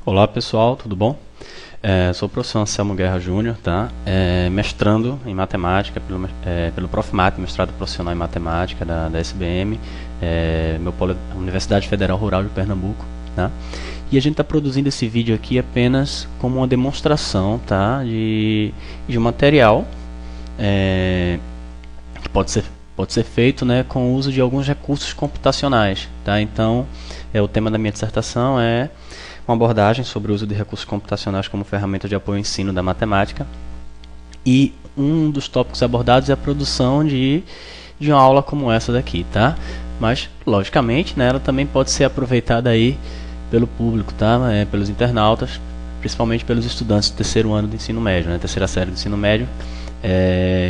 Olá pessoal, tudo bom? Sou o professor Anselmo Guerra Júnior, tá? Mestrando em matemática pelo Profmat, mestrado profissional em matemática da SBM, Universidade Federal Rural de Pernambuco, tá? E a gente está produzindo esse vídeo aqui apenas como uma demonstração, tá? de um material que pode ser feito, né, com o uso de alguns recursos computacionais, tá? Então, o tema da minha dissertação é uma abordagem sobre o uso de recursos computacionais como ferramenta de apoio ao ensino da matemática. E um dos tópicos abordados é a produção de uma aula como essa daqui, tá? Mas, logicamente, né, ela também pode ser aproveitada aí pelo público, tá? Pelos internautas, principalmente pelos estudantes do terceiro ano do ensino médio, né? Terceira série do ensino médio,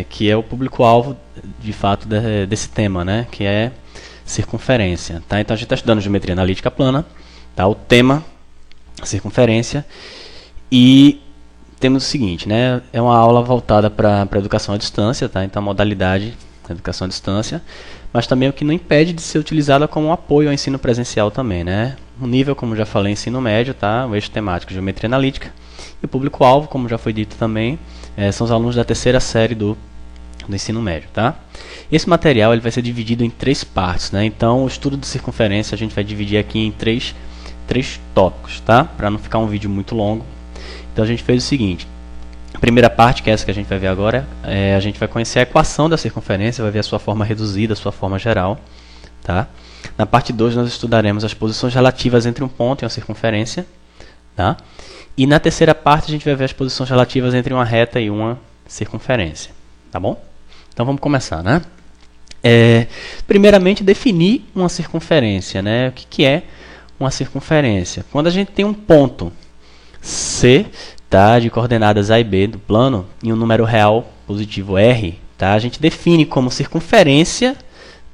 que é o público-alvo, de fato, desse tema, né? Que é circunferência, tá? Então, a gente está estudando geometria analítica plana, tá? O tema circunferência, e temos o seguinte, né? É uma aula voltada para a educação à distância, tá? Então a modalidade educação à distância, mas também o que não impede de ser utilizada como um apoio ao ensino presencial também, né? O nível, como já falei, ensino médio, tá? O eixo temático geometria analítica, e o público-alvo, como já foi dito também, são os alunos da terceira série do ensino médio, tá? Esse material ele vai ser dividido em 3 partes, né? Então o estudo de circunferência a gente vai dividir aqui em três tópicos, tá? Para não ficar um vídeo muito longo. Então a gente fez o seguinte: a primeira parte, que é essa que a gente vai ver agora, a gente vai conhecer a equação da circunferência, vai ver a sua forma reduzida, a sua forma geral, tá? Na parte 2 nós estudaremos as posições relativas entre um ponto e uma circunferência, tá? E na terceira parte a gente vai ver as posições relativas entre uma reta e uma circunferência, tá bom? Então vamos começar, né? Primeiramente definir uma circunferência, né? O que é uma circunferência? Quando a gente tem um ponto C, tá, de coordenadas A e B do plano e um número real positivo R, tá, a gente define como circunferência,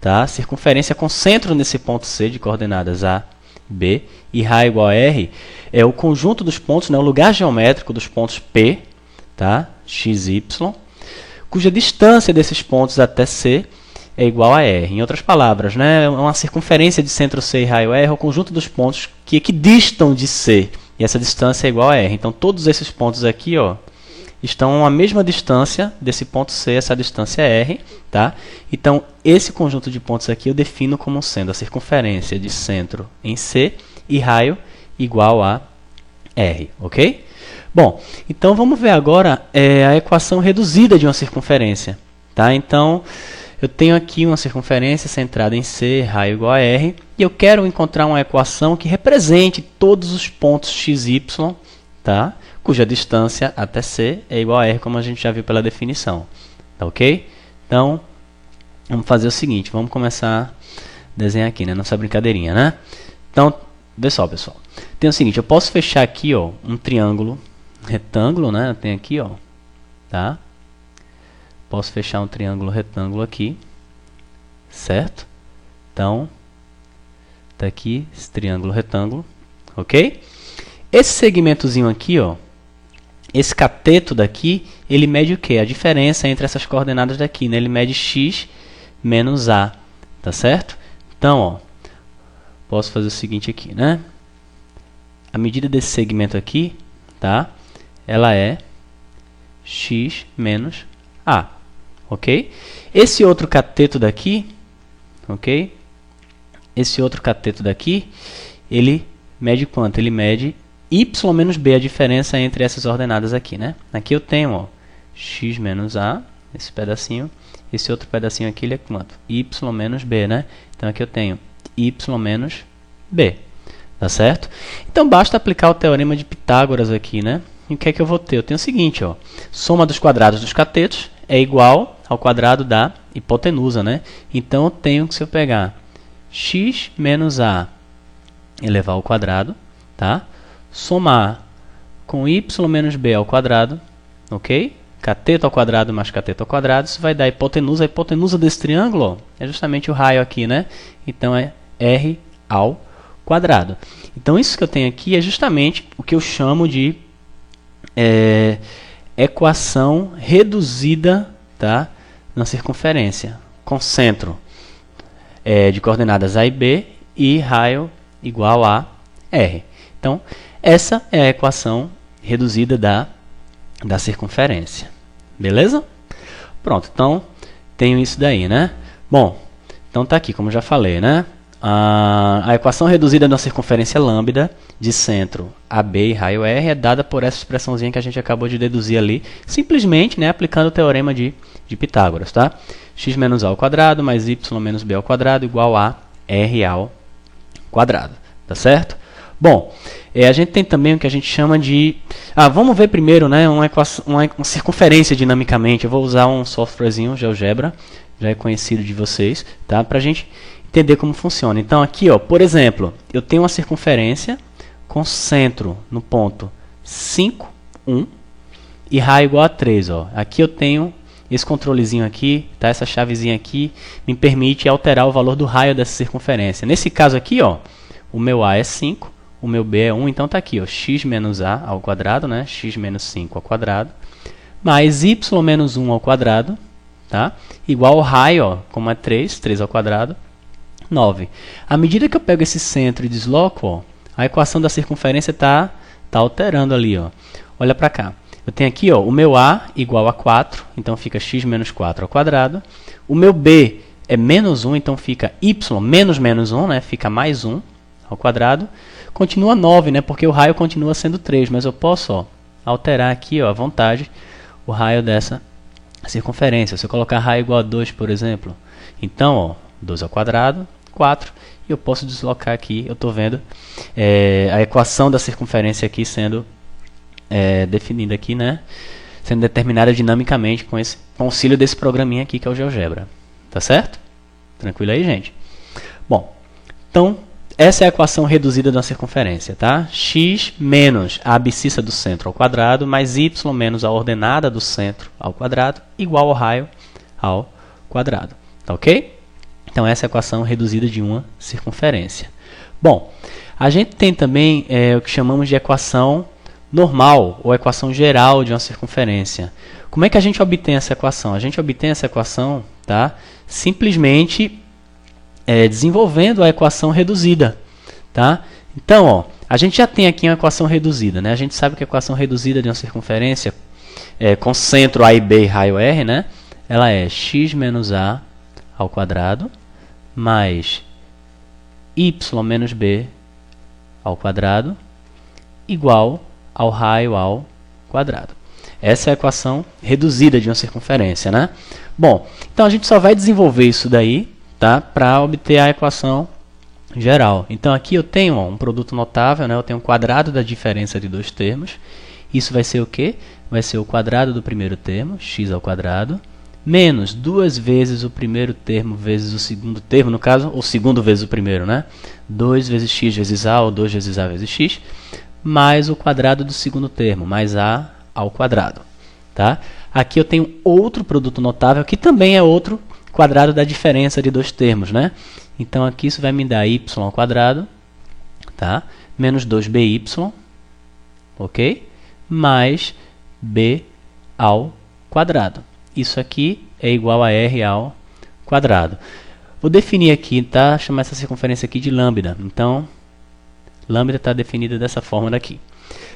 tá, circunferência com centro nesse ponto C de coordenadas A e B, e raio igual a R é o conjunto dos pontos, né, o lugar geométrico dos pontos P, tá, x, y, cuja distância desses pontos até C é igual a R. Em outras palavras, né, uma circunferência de centro C e raio R é o conjunto dos pontos que equidistam de C. E essa distância é igual a R. Então, todos esses pontos aqui, ó, estão a mesma distância desse ponto C, essa distância é R. Tá? Então, esse conjunto de pontos aqui eu defino como sendo a circunferência de centro em C e raio igual a R. Ok? Bom, então vamos ver agora a equação reduzida de uma circunferência. Tá? Então, eu tenho aqui uma circunferência centrada em C, raio igual a R, e eu quero encontrar uma equação que represente todos os pontos x, y, tá? Cuja distância até C é igual a R, como a gente já viu pela definição. Tá ok? Então, vamos fazer o seguinte, vamos começar a desenhar aqui, né? Nossa brincadeirinha, né? Então, pessoal, tem o seguinte, eu posso fechar aqui, ó, um triângulo retângulo, né? Eu tenho aqui, ó, tá? Posso fechar um triângulo retângulo aqui, certo? Então, tá aqui esse triângulo retângulo, ok? Esse segmentozinho aqui, ó, esse cateto daqui, ele mede o quê? A diferença entre essas coordenadas daqui, né? Ele mede x menos a, tá certo? Então, ó, posso fazer o seguinte aqui, né? A medida desse segmento aqui, tá? Ela é x menos a. Ok? Esse outro cateto daqui, ok? Esse outro cateto daqui, ele mede quanto? Ele mede y menos b, a diferença entre essas ordenadas aqui, né? Aqui eu tenho, ó, x menos a, esse pedacinho. Esse outro pedacinho aqui, ele é quanto? Y menos b, né? Então aqui eu tenho y menos b, tá certo? Então basta aplicar o teorema de Pitágoras aqui, né? E o que é que eu vou ter? Eu tenho o seguinte, ó, soma dos quadrados dos catetos é igual ao quadrado da hipotenusa, né? Então eu tenho que, se eu pegar x menos a elevado ao quadrado, tá? Somar com y menos b ao quadrado, ok? Cateto ao quadrado mais cateto ao quadrado, isso vai dar a hipotenusa. A hipotenusa desse triângulo, ó, é justamente o raio aqui, né? Então é r ao quadrado. Então isso que eu tenho aqui é justamente o que eu chamo de equação reduzida, tá, na circunferência, com centro de coordenadas A e B e raio igual a R. Então, Essa é a equação reduzida da circunferência. Beleza? Pronto, então tenho isso daí, né? Bom, então tá aqui, como já falei, né? A equação reduzida da circunferência lambda de centro AB e raio R é dada por essa expressãozinha que a gente acabou de deduzir ali, simplesmente, né, aplicando o teorema de Pitágoras, tá? X menos A ao quadrado mais Y menos B ao quadrado igual a R ao quadrado, tá certo? Bom, a gente tem também o que a gente chama de... vamos ver primeiro, né, uma circunferência dinamicamente. Eu vou usar um softwarezinho, GeoGebra, já é conhecido de vocês, tá? Pra gente entender como funciona. Então aqui, ó, por exemplo, eu tenho uma circunferência com centro no ponto 5, 1 e raio igual a 3. Ó. Aqui eu tenho esse controlezinho aqui, tá? Essa chavezinha aqui me permite alterar o valor do raio dessa circunferência. Nesse caso aqui, ó, o meu A é 5, o meu B é 1, então tá aqui, ó, x menos A ao quadrado, né? X menos 5 ao quadrado, mais y menos 1 ao quadrado, tá? Igual ao raio, ó, como é 3 ao quadrado, 9. À medida que eu pego esse centro e desloco, ó, a equação da circunferência tá alterando ali. Ó. Olha para cá. Eu tenho aqui, ó, o meu A igual a 4, então fica x menos 4 ao quadrado. O meu B é menos 1, então fica y menos menos 1, né? Fica mais 1 ao quadrado. Continua 9, né? Porque o raio continua sendo 3, mas eu posso, ó, alterar aqui, ó, à vontade o raio dessa circunferência. Se eu colocar raio igual a 2, por exemplo, então, ó, 2 ao quadrado, 4, e eu posso deslocar aqui, eu estou vendo a equação da circunferência aqui sendo definida aqui, né? Sendo determinada dinamicamente com esse auxílio desse programinha aqui que é o GeoGebra. Tá certo? Tranquilo aí, gente? Bom, então, essa é a equação reduzida da circunferência, tá? X menos a abscissa do centro ao quadrado, mais y menos a ordenada do centro ao quadrado, igual ao raio ao quadrado. Tá ok? Então, essa é a equação reduzida de uma circunferência. Bom, a gente tem também o que chamamos de equação normal, ou equação geral de uma circunferência. Como é que a gente obtém essa equação? A gente obtém essa equação, tá, simplesmente desenvolvendo a equação reduzida. Tá? Então, ó, a gente já tem aqui uma equação reduzida. Né? A gente sabe que a equação reduzida de uma circunferência com centro A e B e raio R, né, ela é x menos A ao quadrado mais y menos b ao quadrado igual ao raio ao quadrado. Essa é a equação reduzida de uma circunferência, né? Bom, então a gente só vai desenvolver isso daí, tá, para obter a equação geral. Então aqui eu tenho, ó, um produto notável, né? Eu tenho um quadrado da diferença de dois termos. Isso vai ser o quê? Vai ser o quadrado do primeiro termo, x ao quadrado, menos 2 vezes o primeiro termo vezes o segundo termo, no caso, o segundo vezes o primeiro, né? 2 vezes x vezes a, ou 2 vezes a vezes x, mais o quadrado do segundo termo, mais a ao quadrado. Tá? Aqui eu tenho outro produto notável, que também é outro quadrado da diferença de dois termos. Né? Então, aqui isso vai me dar y ao quadrado, tá? Menos 2by, ok? Mais b ao quadrado. Isso aqui é igual a r ao quadrado. Vou definir aqui, tá? Chamar essa circunferência aqui de lambda. Então, lambda está definida dessa forma daqui.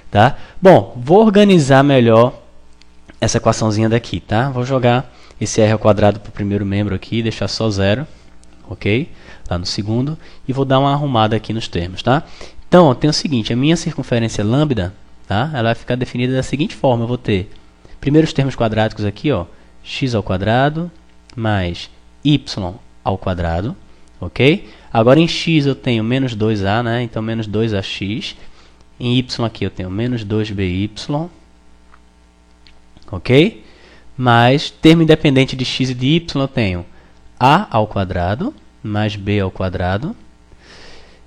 Tá? Bom, vou organizar melhor essa equaçãozinha daqui. Tá? Vou jogar esse r ao quadrado para o primeiro membro aqui, deixar só 0. Ok? Lá no segundo. E vou dar uma arrumada aqui nos termos. Tá? Então, ó, tem o seguinte, a minha circunferência lambda, tá? Ela vai ficar definida da seguinte forma. Eu vou ter primeiros termos quadráticos aqui, ó, x ao quadrado mais y ao quadrado, ok? Agora em x eu tenho menos 2a, né? Então menos 2ax. Em y aqui eu tenho menos 2by, ok? Mais termo independente de x e de y eu tenho a ao quadrado mais b ao quadrado.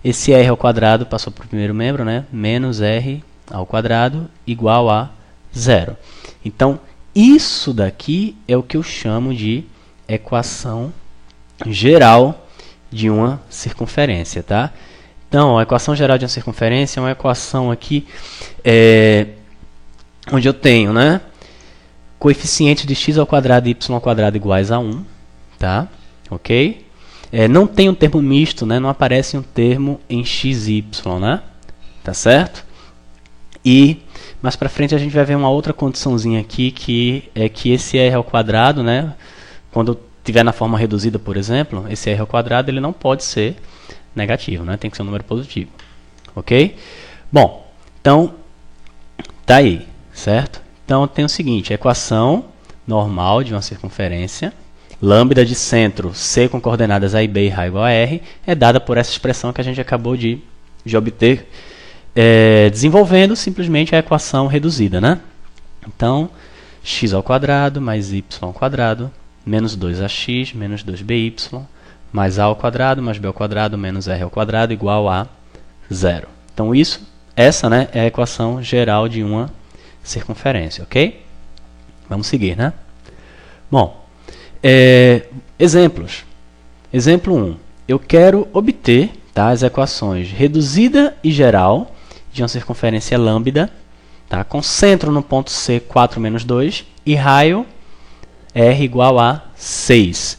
Esse r ao quadrado passou para o primeiro membro, né? Menos r ao quadrado igual a 0. Então, isso daqui é o que eu chamo de equação geral de uma circunferência, tá? Então, a equação geral de uma circunferência é uma equação aqui onde eu tenho, né, coeficientes de x ao quadrado e y ao quadrado iguais a 1, tá? Ok? Não tem um termo misto, né? Não aparece um termo em x e y, né? Tá certo? E mais para frente a gente vai ver uma outra condiçãozinha aqui, que é que esse r ao quadrado, né, quando estiver na forma reduzida, por exemplo, esse r ao quadrado ele não pode ser negativo, né, tem que ser um número positivo. Ok? Bom, então, tá aí, certo? Então tem o seguinte, a equação normal de uma circunferência, lambda de centro C com coordenadas A e B e raio igual a R, é dada por essa expressão que a gente acabou de obter, desenvolvendo simplesmente a equação reduzida, né? Então, x ao quadrado mais y ao quadrado, menos 2ax menos 2by, mais a ao quadrado mais b ao quadrado menos r ao quadrado igual a 0. Então, essa, né, é a equação geral de uma circunferência, ok? Vamos seguir, né? Bom, exemplos. Exemplo 1. Eu quero obter, tá, as equações reduzida e geral de uma circunferência lambda, tá, com centro no ponto C 4 menos 2 e raio R igual a 6.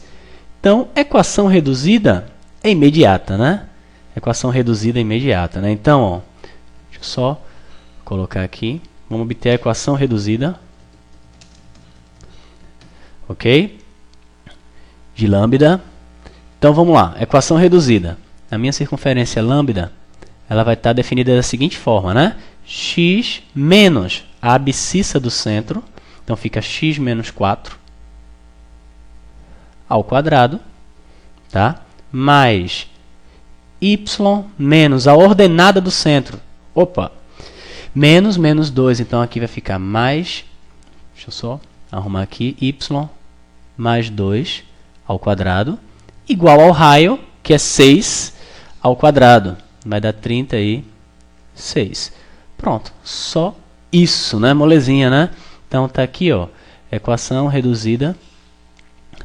Então, equação reduzida é imediata, né? Equação reduzida é imediata, né? Então, ó, deixa eu só colocar aqui. Vamos obter a equação reduzida, ok? De lambda. Então, vamos lá. Equação reduzida. A minha circunferência lambda, ela vai estar definida da seguinte forma, né? X menos a abscissa do centro, então fica x menos 4 ao quadrado, tá? Mais y menos a ordenada do centro, menos 2, então aqui vai ficar mais, deixa eu só arrumar aqui, y mais 2 ao quadrado, igual ao raio, que é 6 ao quadrado. Vai dar 36. Pronto. Só isso, né? Molezinha, né? Então, tá aqui, ó. Equação reduzida,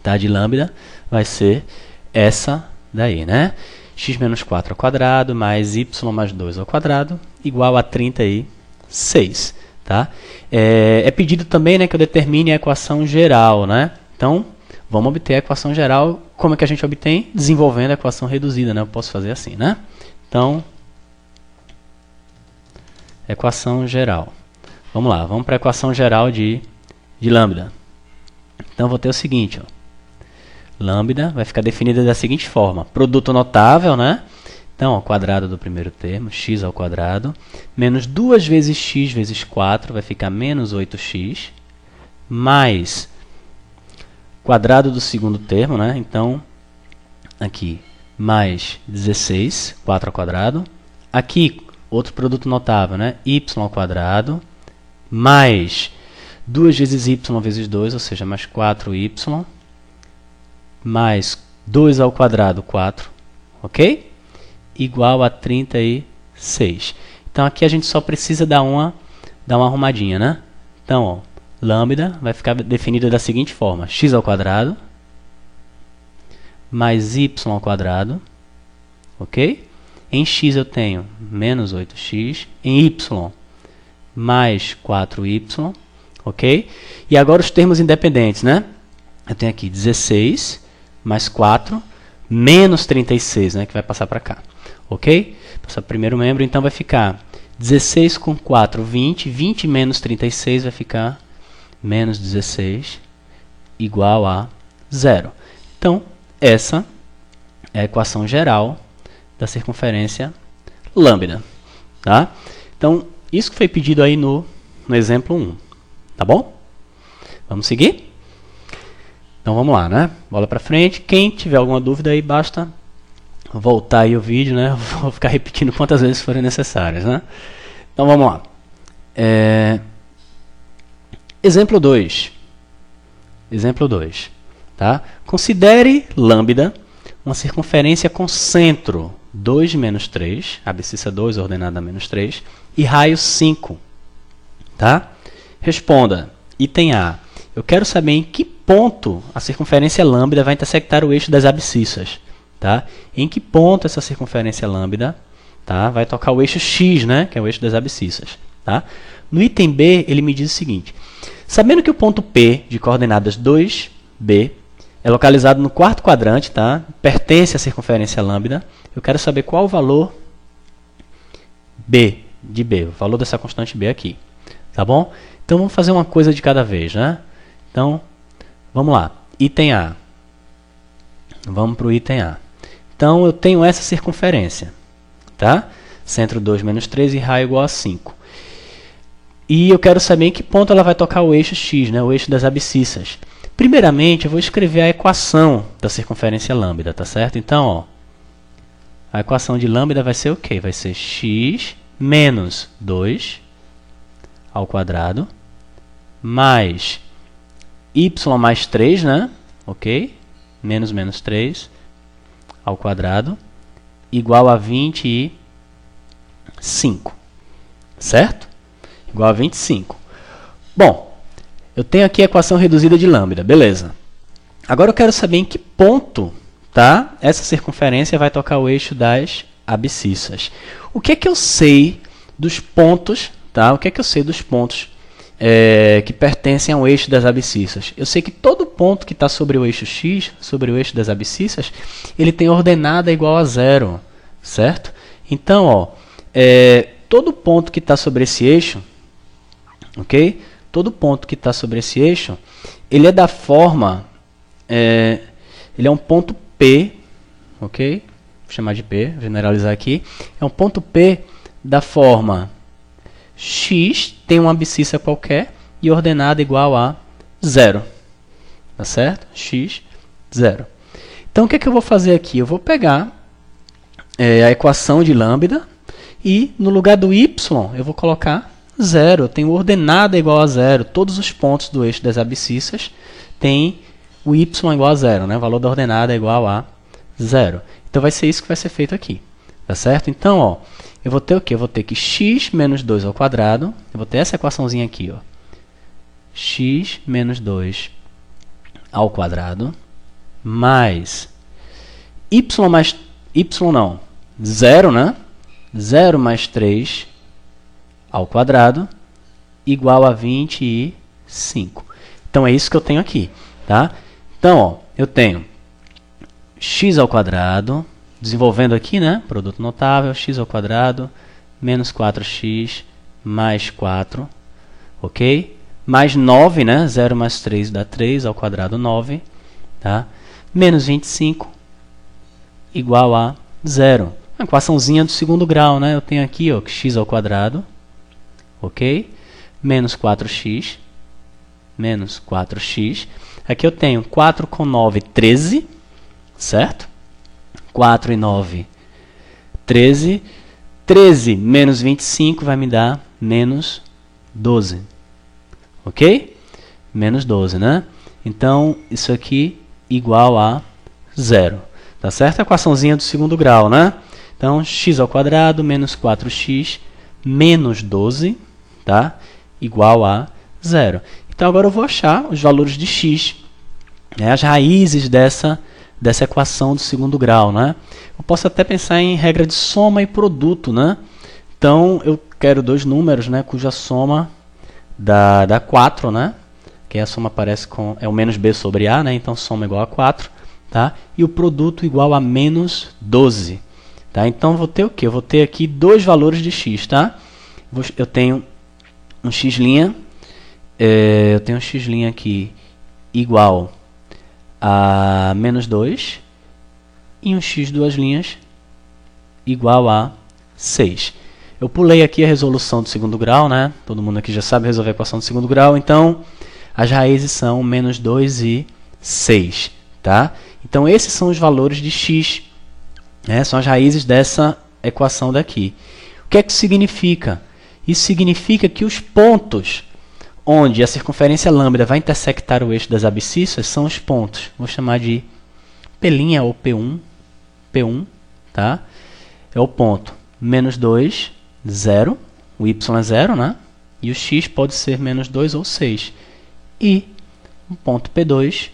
tá, de lambda vai ser essa daí, né? X menos 4 ao quadrado mais y mais 2 ao quadrado igual a 36. Tá? É pedido também, né, que eu determine a equação geral, né? Então, vamos obter a equação geral. Como é que a gente obtém? Desenvolvendo a equação reduzida, né? Eu posso fazer assim, né? Então, equação geral. Vamos lá, vamos para a equação geral de lambda. Então, vou ter o seguinte, ó. Lambda vai ficar definida da seguinte forma. Produto notável, né? Então, ó, quadrado do primeiro termo, x ao quadrado, menos 2 vezes x vezes 4, vai ficar menos 8x, mais quadrado do segundo termo, né? Então, aqui, mais 16, 4 ao quadrado. Aqui, outro produto notável, né? Y ao quadrado, mais 2 vezes y vezes 2, ou seja, mais 4y, mais 2 ao quadrado, 4, ok? Igual a 36. Então, aqui a gente só precisa dar uma arrumadinha, né? Então, ó, lambda vai ficar definida da seguinte forma. X ao quadrado mais y ao quadrado, ok? Em x eu tenho menos 8x, em y mais 4y, ok? E agora os termos independentes, né? Eu tenho aqui 16 mais 4 menos 36, né? Que vai passar para cá, ok? Passar para o primeiro membro, então vai ficar 16 com 4, 20. 20 menos 36 vai ficar menos 16 igual a 0. Então, essa é a equação geral da circunferência lambda. Tá? Então, isso que foi pedido aí no exemplo 1. Tá bom? Vamos seguir? Então, vamos lá, né? Bola para frente. Quem tiver alguma dúvida aí, basta voltar aí o vídeo, né? Vou ficar repetindo quantas vezes forem necessárias, né? Então, vamos lá. Exemplo 2. Exemplo 2. Tá? Considere lambda uma circunferência com centro 2 menos 3, abscissa 2, ordenada menos 3, e raio 5. Tá? Responda. Item A. Eu quero saber em que ponto a circunferência lambda vai intersectar o eixo das abscissas. Tá? Em que ponto essa circunferência lambda, tá, vai tocar o eixo X, né, que é o eixo das abscissas. Tá? No item B, ele me diz o seguinte. Sabendo que o ponto P, de coordenadas 2b, é localizado no quarto quadrante, tá? Pertence à circunferência lambda, eu quero saber qual o valor B de B, o valor dessa constante B aqui, tá bom? Então vamos fazer uma coisa de cada vez, né? Então, vamos lá, item A. Vamos para o item A. Então eu tenho essa circunferência, tá? Centro 2 menos 3 e raio igual a 5. E eu quero saber em que ponto ela vai tocar o eixo x, né? O eixo das abscissas. Primeiramente, eu vou escrever a equação da circunferência lambda, tá certo? Então, ó, a equação de lambda vai ser o quê? Vai ser x menos 2 ao quadrado mais y mais 3, né? Ok? Menos 3 ao quadrado igual a 25. Certo? Igual a 25. Bom, eu tenho aqui a equação reduzida de lambda, beleza. Agora eu quero saber em que ponto, tá, essa circunferência vai tocar o eixo das abscissas. O que é que eu sei dos pontos, tá? O que é que eu sei dos pontos que pertencem ao eixo das abscissas? Eu sei que todo ponto que está sobre o eixo x, sobre o eixo das abscissas, ele tem ordenada igual a 0, certo? Então, ó, todo ponto que está sobre esse eixo, ok? Todo ponto que está sobre esse eixo, ele é da forma, ele é um ponto P, ok? Vou chamar de P, generalizar aqui. É um ponto P da forma x tem uma abscissa qualquer e ordenada igual a 0. Tá certo? X, 0. Então, o que é que eu vou fazer aqui? Eu vou pegar a equação de lambda e, no lugar do y, eu vou colocar 0. Eu tenho ordenada igual a 0. Todos os pontos do eixo das abscissas têm o y igual a 0, né? O valor da ordenada é igual a 0. Então, vai ser isso que vai ser feito aqui. Tá certo? Então, ó, eu vou ter o quê? Eu vou ter que x menos 2 ao quadrado. Eu vou ter essa equaçãozinha aqui, ó. X menos 2 ao quadrado mais y mais... y não. 0, né? 0 mais 3 ao quadrado igual a 25. Então, é isso que eu tenho aqui, tá? Então, ó, eu tenho x ao quadrado, desenvolvendo aqui, né? Produto notável, x ao quadrado, menos 4x, mais 4, ok? Mais 9, né? 0 mais 3 dá 3, ao quadrado 9, tá? Menos 25, igual a 0. Uma equaçãozinha do segundo grau, né? Eu tenho aqui, ó, x ao quadrado, ok? Menos 4x, menos 4x. Aqui eu tenho 4 com 9, 13, certo? 4 e 9, 13. 13 menos 25 vai me dar menos 12. Ok? Menos 12, né? Então, isso aqui igual a 0. Tá certo? A equaçãozinha do segundo grau, né? Então, x ao quadrado menos 4x menos 12, tá? Igual a 0. Então, agora eu vou achar os valores de x, né? As raízes dessa equação do segundo grau, né? Eu posso até pensar em regra de soma e produto, né? Então, eu quero dois números, né, cuja soma dá 4, né? Que a soma aparece com o menos b sobre a, né? Então, soma igual a 4, tá? E o produto igual a menos 12, tá? Então, eu vou ter o quê? Eu vou ter aqui dois valores de x, tá? Eu tenho um x', eu tenho um x' aqui igual a menos 2 e um x duas linhas igual a 6. Eu pulei aqui a resolução do segundo grau, né? Todo mundo aqui já sabe resolver a equação do segundo grau. Então, as raízes são menos 2 e 6. Tá? Então, esses são os valores de x. Né? São as raízes dessa equação daqui. O que é que isso significa? Isso significa que os pontos onde a circunferência lambda vai intersectar o eixo das abscissas são os pontos. Vou chamar de P' ou P1. P1, tá? É o ponto menos 2, 0. O y é 0, né? E o x pode ser menos 2 ou 6. E um ponto P2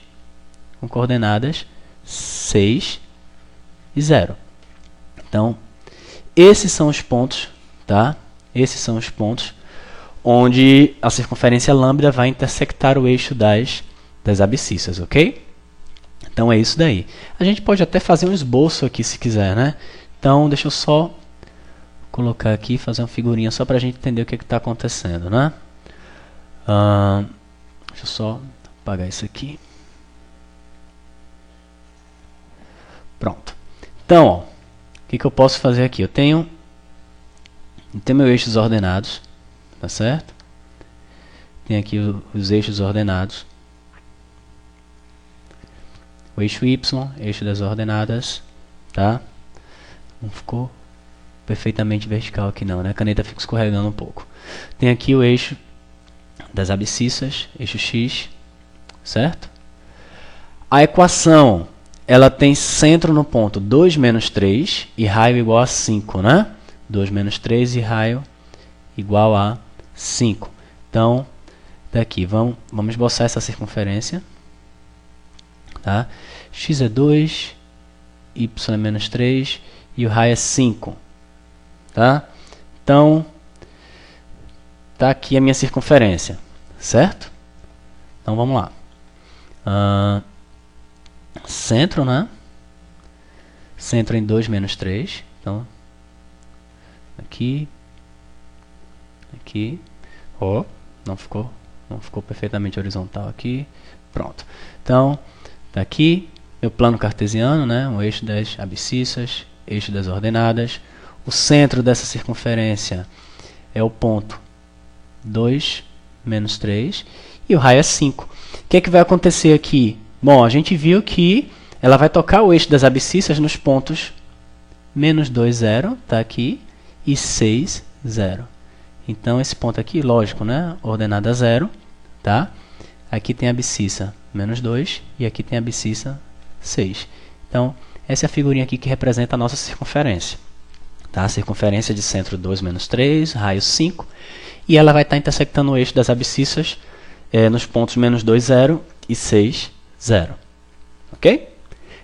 com coordenadas 6 e 0. Então, esses são os pontos, tá? Esses são os pontos onde a circunferência lambda vai intersectar o eixo das abscissas, ok? Então, é isso daí. A gente pode até fazer um esboço aqui, se quiser, né? Então, deixa eu só colocar aqui e fazer uma figurinha só para a gente entender o que está acontecendo, né? Deixa eu só apagar isso aqui. Pronto. Então, ó, o que eu posso fazer aqui? Eu tenho meus eixos ordenados, tá certo? Tem aqui os eixos ordenados. O eixo Y, eixo das ordenadas, tá? Não ficou perfeitamente vertical aqui não, né? A caneta fica escorregando um pouco. Tem aqui o eixo das abscissas, eixo X, certo? A equação, ela tem centro no ponto 2 menos 3 e raio igual a 5, né? 2 menos 3 e raio igual a 5. Então, daqui, vamos esboçar essa circunferência. Tá? X é 2, Y é menos 3 e o raio é 5. Tá? Então, tá aqui a minha circunferência, certo? Então vamos lá. Centro, né? Centro em 2 menos 3. Então, aqui. Oh, não ficou perfeitamente horizontal aqui. Pronto. Então, tá aqui meu plano cartesiano, né? O eixo das abscissas, eixo das ordenadas. O centro dessa circunferência é o ponto 2 menos 3 e o raio é 5. O que é que vai acontecer aqui? Bom, a gente viu que ela vai tocar o eixo das abscissas nos pontos menos 2, 0, tá aqui, e 6, 0. Então, esse ponto aqui, lógico, né? Ordenada 0, tá? Aqui tem a abscissa menos 2 e aqui tem a abscissa 6. Então, essa é a figurinha aqui que representa a nossa circunferência. Tá? Circunferência de centro 2 menos 3, raio 5. E ela vai estar intersectando o eixo das abscissas nos pontos menos 2, 0 e 6, 0. Ok?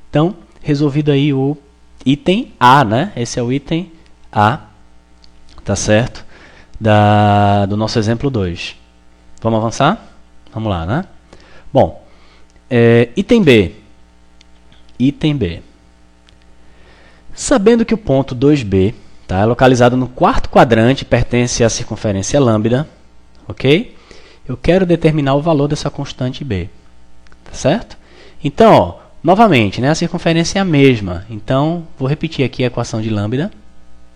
Então, resolvido aí o item A, né? Esse é o item A, tá certo? Do nosso exemplo 2. Vamos avançar? Vamos lá, né? Bom, item B. Item B. Sabendo que o ponto 2B tá, é localizado no quarto quadrante e pertence à circunferência lambda, ok? Eu quero determinar o valor dessa constante B, tá certo? Então, ó, novamente, né, a circunferência é a mesma. Então, vou repetir aqui a equação de lambda,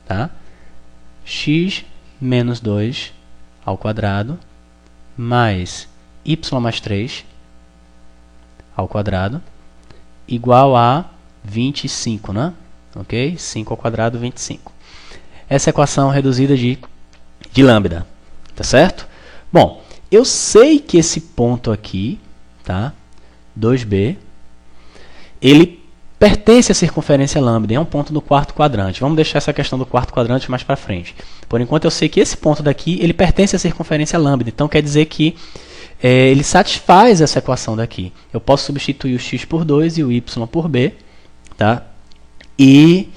tá? X menos 2 ao quadrado mais y mais 3 ao quadrado igual a 25, né? Ok? 5 ao quadrado, 25. Essa equação reduzida de lambda, tá certo? Bom, eu sei que esse ponto aqui, tá? 2B, ele pertence à circunferência lambda, é um ponto do quarto quadrante. Vamos deixar essa questão do quarto quadrante mais para frente. Por enquanto eu sei que esse ponto daqui, ele pertence à circunferência lambda, então quer dizer que ele satisfaz essa equação daqui. Eu posso substituir o x por 2 e o y por b, tá? E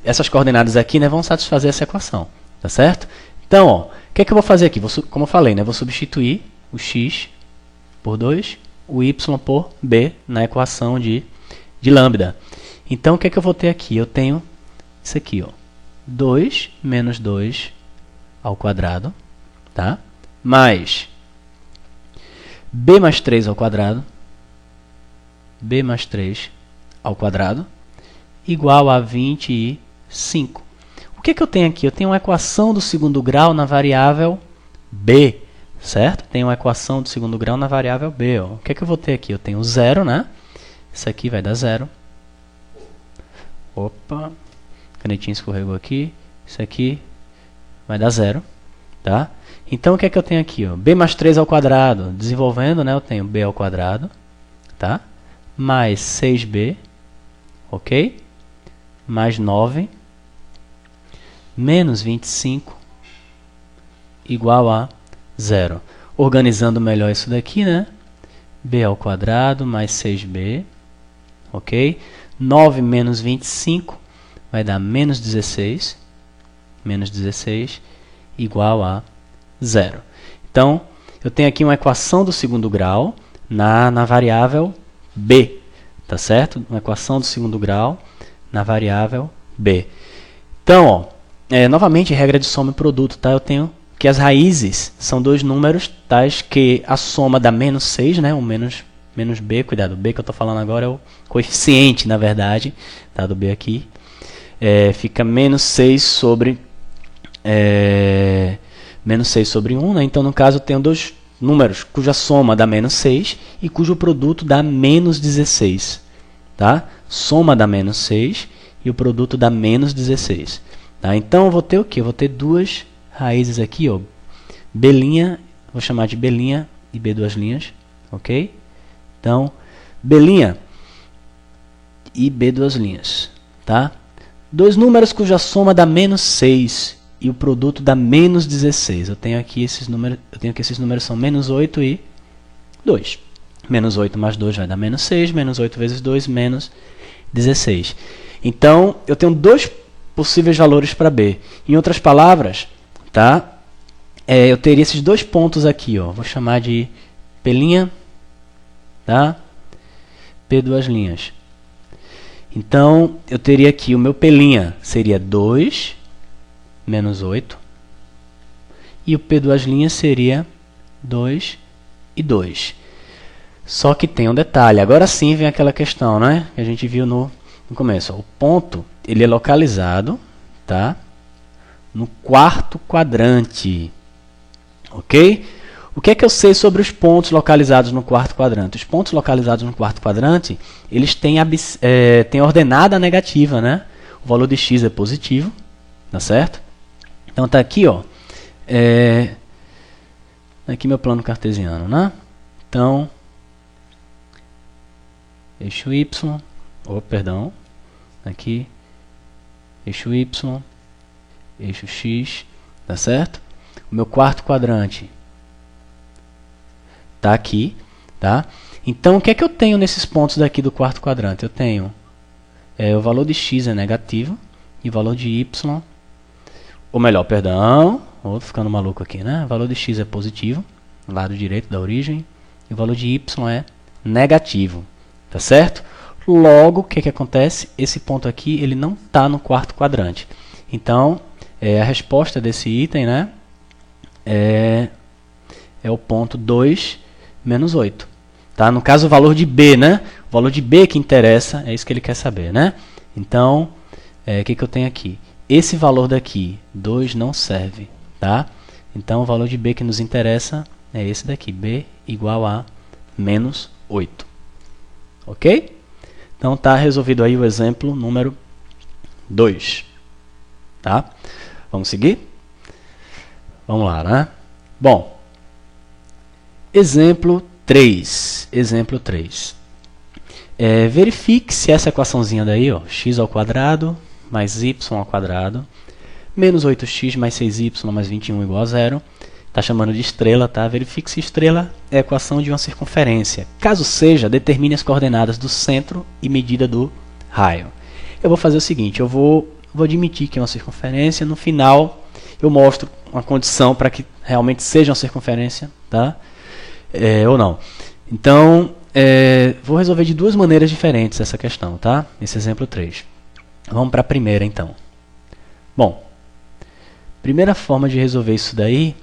essas coordenadas aqui, né, vão satisfazer essa equação, tá certo? Então, ó, o que é que eu vou fazer aqui? Como eu falei, né, vou substituir o x por 2, o y por b na equação de lambda. Então, o que é que eu vou ter aqui? Eu tenho isso aqui, ó, 2 menos 2 ao quadrado, tá? Mais b mais 3 ao quadrado, b mais 3 ao quadrado, igual a 25. O que é que eu tenho aqui? Eu tenho uma equação do segundo grau na variável b, certo? Tenho uma equação do segundo grau na variável b. Ó. O que é que eu vou ter aqui? Eu tenho 0, né? Isso aqui vai dar 0. Opa, a canetinha escorregou aqui. Isso aqui vai dar 0, tá? Então, o que é que eu tenho aqui? Ó? B mais 3 ao quadrado. Desenvolvendo, né? Eu tenho b ao quadrado, tá? Mais 6b, ok? Mais 9, menos 25, igual a 0. Organizando melhor isso daqui, né? b ao quadrado mais 6b, ok? 9 menos 25 vai dar menos 16, igual a 0. Então, eu tenho aqui uma equação do segundo grau na variável b, tá certo? Uma equação do segundo grau na variável b. Então, ó, novamente, regra de soma e produto, tá? Eu tenho que as raízes são dois números tais que a soma dá menos 6, né? O menos b, cuidado, o b que eu estou falando agora é o coeficiente, na verdade, tá? Do b aqui. Fica menos 6 sobre menos 6 sobre 1, né? Então, no caso, eu tenho dois números cuja soma dá menos 6 e cujo produto dá menos 16. Tá? Soma dá menos 6 e o produto dá menos 16. Tá? Então, eu vou ter o quê? Eu vou ter duas raízes aqui, ó, B', vou chamar de B' e B duas linhas, ok? Então, B' e B duas linhas, tá? Dois números cuja soma dá menos 6 e o produto dá menos 16. Eu tenho aqui esses números são menos 8 e 2. Menos 8 mais 2 vai dar menos 6, menos 8 vezes 2, menos 16. Então, eu tenho dois possíveis valores para B. Em outras palavras, tá? Eu teria esses dois pontos aqui, ó. Vou chamar de P', tá? P duas linhas. Então, eu teria aqui o meu P' seria 2 menos 8. E o P duas linhas seria 2 e 2. Só que tem um detalhe. Agora sim vem aquela questão, né? Que a gente viu no começo. Ó. O ponto, ele é localizado, tá? No quarto quadrante. Ok? O que é que eu sei sobre os pontos localizados no quarto quadrante? Os pontos localizados no quarto quadrante, eles têm ordenada negativa, né? O valor de x é positivo, tá certo? Então tá aqui, ó. Aqui meu plano cartesiano, né? Então, eixo y, aqui, eixo y, eixo x, tá certo? O meu quarto quadrante tá aqui, tá? Então, o que é que eu tenho nesses pontos daqui do quarto quadrante? Eu tenho o valor de x é negativo e o valor de y, ou melhor, perdão, tô ficando maluco aqui, né? O valor de x é positivo, lado direito da origem, e o valor de y é negativo, tá certo? Logo, o que é que acontece? Esse ponto aqui, ele não está no quarto quadrante. Então, a resposta desse item, né? É o ponto 2 menos 8. Tá? No caso, o valor de B, né? O valor de B que interessa, é isso que ele quer saber, né? Então, o que eu tenho aqui? Esse valor daqui, 2, não serve, tá? Então, o valor de B que nos interessa é esse daqui, B igual a menos 8. Ok? Então, tá resolvido aí o exemplo número 2. Tá? Vamos seguir? Vamos lá, né? Bom, exemplo 3. Exemplo 3. Verifique se essa equaçãozinha daí, ó, x ao quadrado mais y ao quadrado, menos 8x mais 6y mais 21 igual a 0. Está chamando de estrela, tá? Verifique se estrela é a equação de uma circunferência. Caso seja, determine as coordenadas do centro e medida do raio. Eu vou fazer o seguinte, eu vou admitir que é uma circunferência, no final eu mostro uma condição para que realmente seja uma circunferência, tá? Ou não. Então, vou resolver de duas maneiras diferentes essa questão, tá? Esse exemplo 3. Vamos para a primeira, então. Bom, primeira forma de resolver isso daí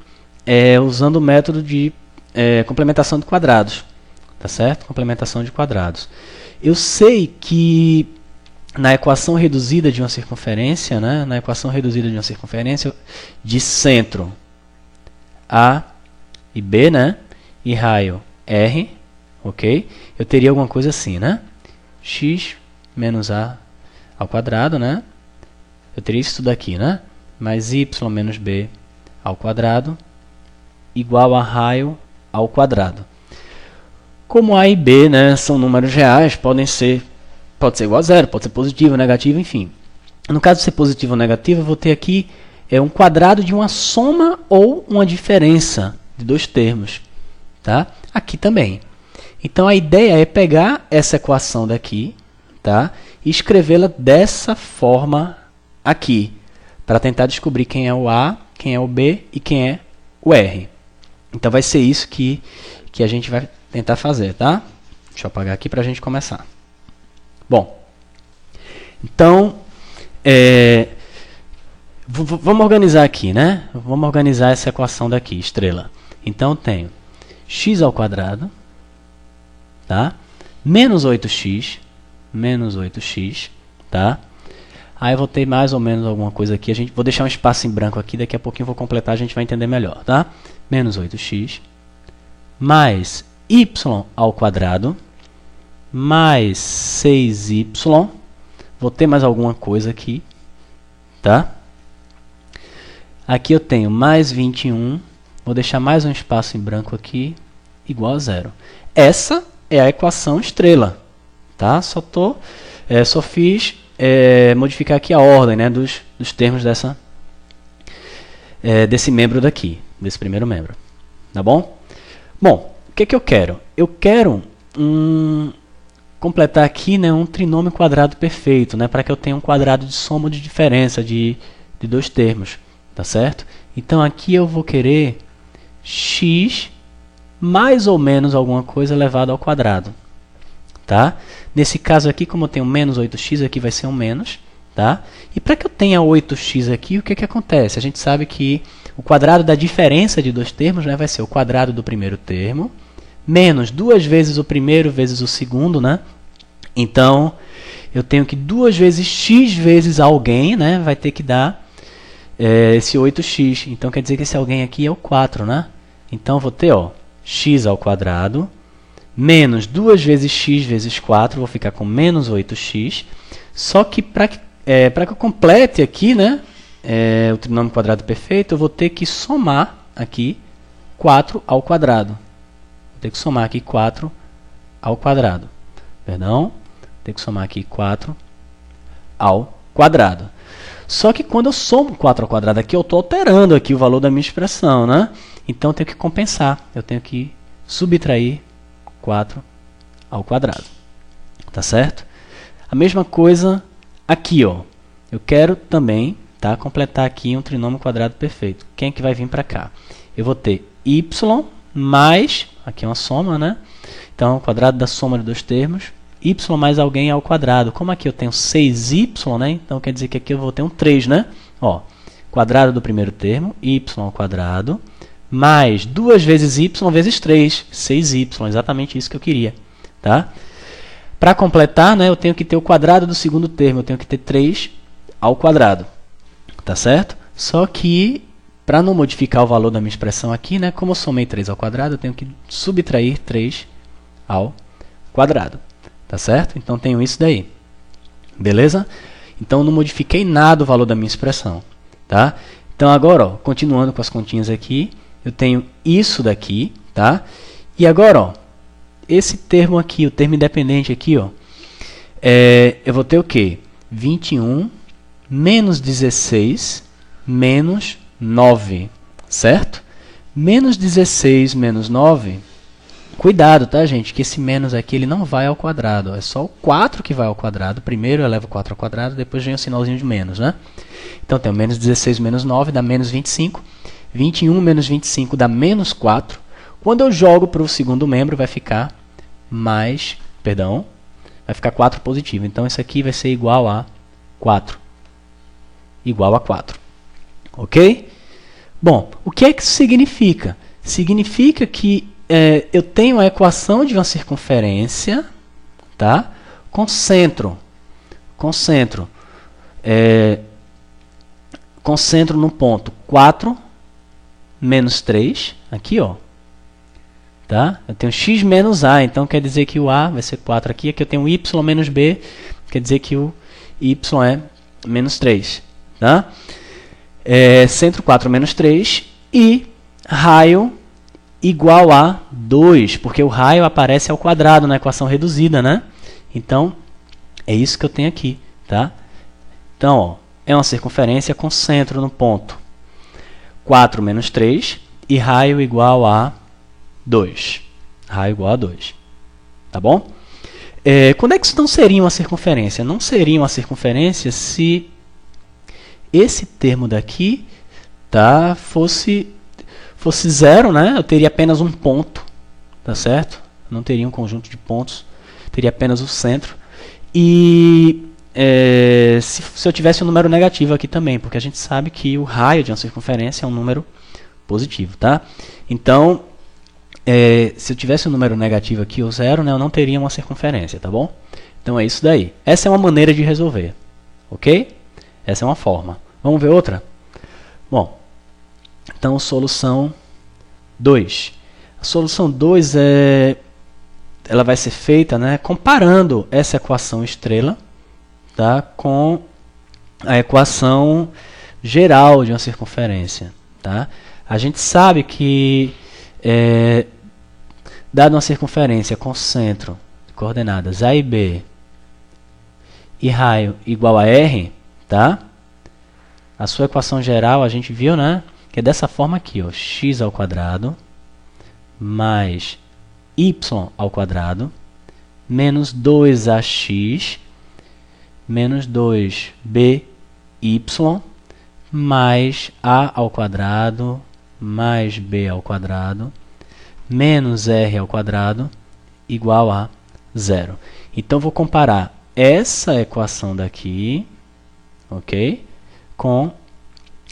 é usando o método de complementação de quadrados, tá certo? Complementação de quadrados. Eu sei que na equação reduzida de uma circunferência, né? Na equação reduzida de uma circunferência de centro A e B, né? E raio R, ok? Eu teria alguma coisa assim, né? X menos A ao quadrado, né? Eu teria isso tudo aqui, né? Mais y menos b ao quadrado igual a raio ao quadrado. Como A e B, né, são números reais, pode ser igual a zero, pode ser positivo, negativo, enfim. No caso de ser positivo ou negativo, eu vou ter aqui um quadrado de uma soma ou uma diferença de dois termos. Tá? Aqui também. Então, a ideia é pegar essa equação daqui, tá? E escrevê-la dessa forma aqui, para tentar descobrir quem é o A, quem é o B e quem é o R. Então, vai ser isso que a gente vai tentar fazer, tá? Deixa eu apagar aqui para a gente começar. Bom, então, Vamos organizar aqui, né? Vamos organizar essa equação daqui, estrela. Então eu tenho x ao quadrado, tá? Menos 8x, tá? Aí eu vou ter mais ou menos alguma coisa aqui. Vou deixar um espaço em branco aqui, daqui a pouquinho eu vou completar, a gente vai entender melhor, tá? Menos 8x, mais y ao quadrado, mais 6y. Vou ter mais alguma coisa aqui, tá? Aqui eu tenho mais 21, vou deixar mais um espaço em branco aqui, igual a zero. Essa é a equação estrela, tá? Só fiz modificar aqui a ordem, né, dos termos desse membro daqui, desse primeiro membro, tá bom? Bom, o que eu quero? Eu quero completar aqui, né, um trinômio quadrado perfeito, né, para que eu tenha um quadrado de soma ou de diferença de dois termos. Tá certo? Então aqui eu vou querer x mais ou menos alguma coisa elevado ao quadrado. Tá? Nesse caso aqui, como eu tenho menos 8x, aqui vai ser um menos. Tá? E para que eu tenha 8x aqui, o que acontece? A gente sabe que o quadrado da diferença de dois termos, né, vai ser o quadrado do primeiro termo, menos 2 vezes o primeiro vezes o segundo. Né? Então, eu tenho que 2 vezes x vezes alguém, né, vai ter que dar esse 8x, então quer dizer que esse alguém aqui é o 4, né? Então vou ter, ó, x ao quadrado, menos 2 vezes x vezes 4, vou ficar com menos 8x, só que para que eu complete aqui, né, o trinômio quadrado perfeito, eu vou ter que somar aqui 4 ao quadrado. Vou ter que somar aqui 4 ao quadrado. Perdão, vou ter que somar aqui 4 ao quadrado. Só que quando eu somo 4 ao quadrado aqui, eu estou alterando aqui o valor da minha expressão, né? Então eu tenho que compensar. Eu tenho que subtrair 4 ao quadrado. Tá certo? A mesma coisa aqui, ó. Eu quero também, tá, completar aqui um trinômio quadrado perfeito. Quem é que vai vir para cá? Eu vou ter y mais, aqui é uma soma, né? Então, o quadrado da soma de dois termos, y mais alguém ao quadrado. Como aqui eu tenho 6y, né? Então quer dizer que aqui eu vou ter um 3, né? Ó, quadrado do primeiro termo, y ao quadrado, mais 2 vezes y vezes 3, 6y, exatamente isso que eu queria, tá? Para completar, né, eu tenho que ter o quadrado do segundo termo, eu tenho que ter 3 ao quadrado, tá certo? Só que, para não modificar o valor da minha expressão aqui, né, como eu somei 3 ao quadrado, eu tenho que subtrair 3 ao quadrado. Tá certo? Então tenho isso daí. Beleza? Então não modifiquei nada o valor da minha expressão. Tá? Então agora, ó, continuando com as continhas aqui, eu tenho isso daqui, tá? E agora, ó, esse termo aqui, o termo independente aqui, ó, eu vou ter o quê? 21 menos 16 menos 9, certo? Menos 16 menos 9... Cuidado, tá, gente? Que esse menos aqui ele não vai ao quadrado. É só o 4 que vai ao quadrado. Primeiro eu levo 4 ao quadrado, depois vem o sinalzinho de menos, né? Então, tem menos 16 menos 9 dá menos 25. 21 menos 25 dá menos 4. Quando eu jogo para o segundo membro, vai ficar vai ficar 4 positivo. Então, isso aqui vai ser igual a 4. Igual a 4. Ok? Bom, o que é que isso significa? Significa que eu tenho a equação de uma circunferência, tá, com centro no ponto 4 menos 3, aqui, ó, tá? Eu tenho x menos a, então quer dizer que o a vai ser 4 aqui. Aqui eu tenho y menos b, quer dizer que o y é menos 3, tá? Centro 4 menos 3 e raio igual a 2, porque o raio aparece ao quadrado na equação reduzida, né? Então, é isso que eu tenho aqui, tá? Então, ó, é uma circunferência com centro no ponto 4 menos 3 e raio igual a 2. Raio igual a 2. Tá bom? Quando é que isso não seria uma circunferência? Não seria uma circunferência se esse termo daqui, tá, fosse zero, né? Eu teria apenas um ponto, tá certo? Não teria um conjunto de pontos, teria apenas o centro. E se eu tivesse um número negativo aqui também, porque a gente sabe que o raio de uma circunferência é um número positivo, tá? Então, se eu tivesse um número negativo aqui, ou zero, né, eu não teria uma circunferência, tá bom? Então é isso daí. Essa é uma maneira de resolver, ok? Essa é uma forma. Vamos ver outra? Bom, então solução 2. A solução 2 ela vai ser feita, né, comparando essa equação estrela, tá, com a equação geral de uma circunferência. Tá? A gente sabe que, dada uma circunferência com centro, coordenadas A e B, e raio igual a R, tá? A sua equação geral, a gente viu, né, que é dessa forma aqui, ó, x ao quadrado mais y ao quadrado menos 2ax menos 2by mais a ao quadrado mais b ao quadrado menos r ao quadrado igual a zero. Então, vou comparar essa equação daqui, ok, com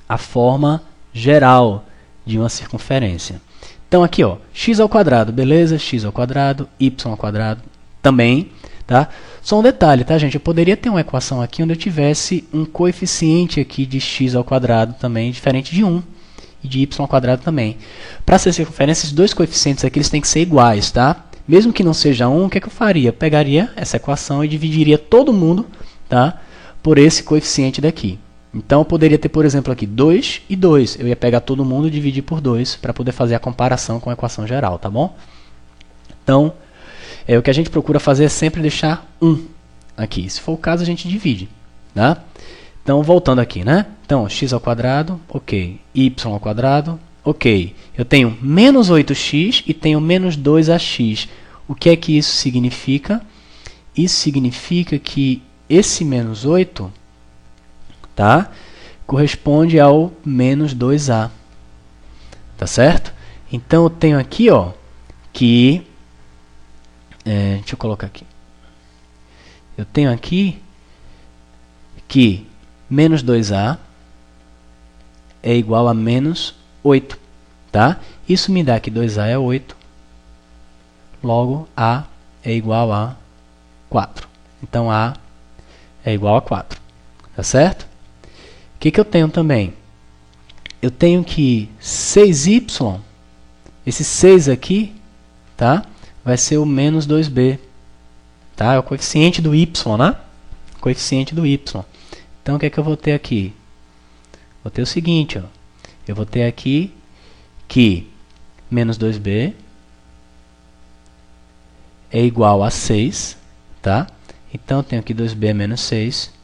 a forma geral de uma circunferência. Então, aqui, ó, x ao quadrado, beleza? X ao quadrado, y ao quadrado também, tá? Só um detalhe, tá, gente? Eu poderia ter uma equação aqui onde eu tivesse um coeficiente aqui de x ao quadrado também, diferente de 1, e de y ao quadrado também. Para ser circunferência, esses dois coeficientes aqui eles têm que ser iguais, tá? Mesmo que não seja 1, o que é que eu faria? Eu pegaria essa equação e dividiria todo mundo, tá, por esse coeficiente daqui. Então, eu poderia ter, por exemplo, aqui 2 e 2. Eu ia pegar todo mundo e dividir por 2 para poder fazer a comparação com a equação geral, tá bom? Então, o que a gente procura fazer é sempre deixar 1 aqui. Se for o caso, a gente divide, tá? Então, voltando aqui, né? Então, x ao quadrado, ok. Y ao quadrado, ok. Eu tenho menos 8x e tenho menos 2ax. O que é que isso significa? Isso significa que esse menos 8... tá? Corresponde ao menos 2a. Tá certo? Então, eu tenho aqui, ó, que... deixa eu colocar aqui. Eu tenho aqui que menos 2a é igual a menos 8. Tá? Isso me dá que 2a é 8. Logo, a é igual a 4. Então, a é igual a 4. Tá certo? O que eu tenho também? Eu tenho que 6y, esse 6 aqui, tá, vai ser o menos 2b. Tá? É o coeficiente do y, né? Coeficiente do y. Então, o que é que eu vou ter aqui? Vou ter o seguinte, ó. Eu vou ter aqui que menos 2b é igual a 6. Tá? Então, eu tenho aqui 2b é menos 6.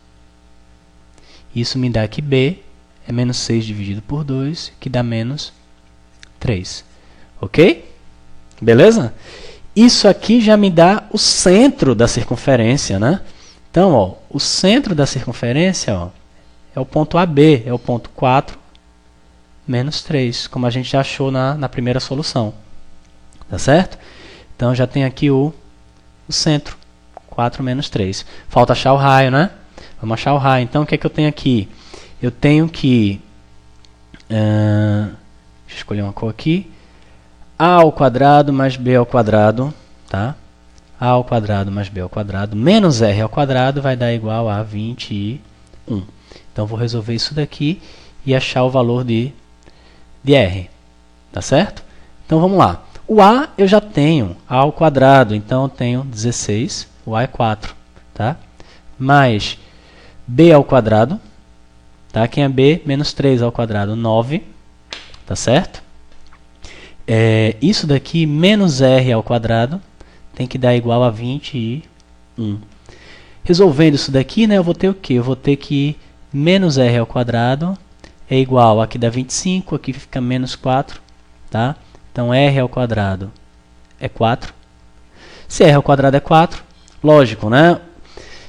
Isso me dá que b é menos 6 dividido por 2, que dá menos 3. Ok? Beleza? Isso aqui já me dá o centro da circunferência, né? Então, ó, o centro da circunferência, ó, é o ponto AB, é o ponto 4 menos 3, como a gente já achou na primeira solução. Tá certo? Então, já tem aqui o centro, 4 menos 3. Falta achar o raio, né? Vamos achar o raio. Então, o que é que eu tenho aqui? Eu tenho que... deixa eu escolher uma cor aqui. A ao quadrado mais B ao quadrado. Tá? A ao quadrado mais B ao quadrado menos R ao quadrado vai dar igual a 21. Então, vou resolver isso daqui e achar o valor de R. Tá certo? Então, vamos lá. O A eu já tenho. A ao quadrado. Então, eu tenho 16. O A é 4. Tá? Mais... b ao quadrado, tá? Quem é b? Menos 3 ao quadrado, 9, tá certo? Isso daqui, menos r ao quadrado, tem que dar igual a 21. Resolvendo isso daqui, né, eu vou ter o quê? Eu vou ter que menos r ao quadrado é igual, aqui dá 25, aqui fica menos 4, tá? Então, r ao quadrado é 4. Se r ao quadrado é 4, lógico, né?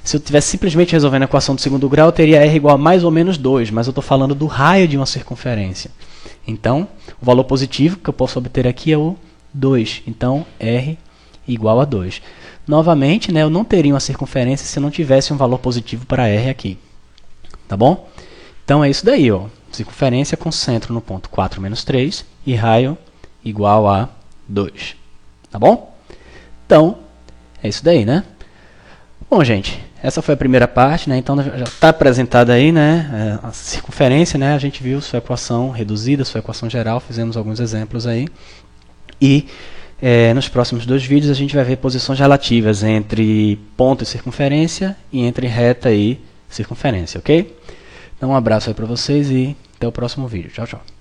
Se eu estivesse simplesmente resolvendo a equação do segundo grau, eu teria r igual a mais ou menos 2, mas eu estou falando do raio de uma circunferência. Então, o valor positivo que eu posso obter aqui é o 2. Então, r igual a 2. Novamente, né, eu não teria uma circunferência se eu não tivesse um valor positivo para R aqui. Tá bom? Então é isso daí, ó. Circunferência com centro no ponto 4 menos 3 e raio igual a 2. Tá bom? Então, é isso daí, né? Bom, gente, essa foi a primeira parte, né? Então já está apresentada aí, né, a circunferência, né? A gente viu sua equação reduzida, sua equação geral, fizemos alguns exemplos aí. E nos próximos 2 vídeos a gente vai ver posições relativas entre ponto e circunferência e entre reta e circunferência, ok? Então um abraço aí para vocês e até o próximo vídeo. Tchau, tchau.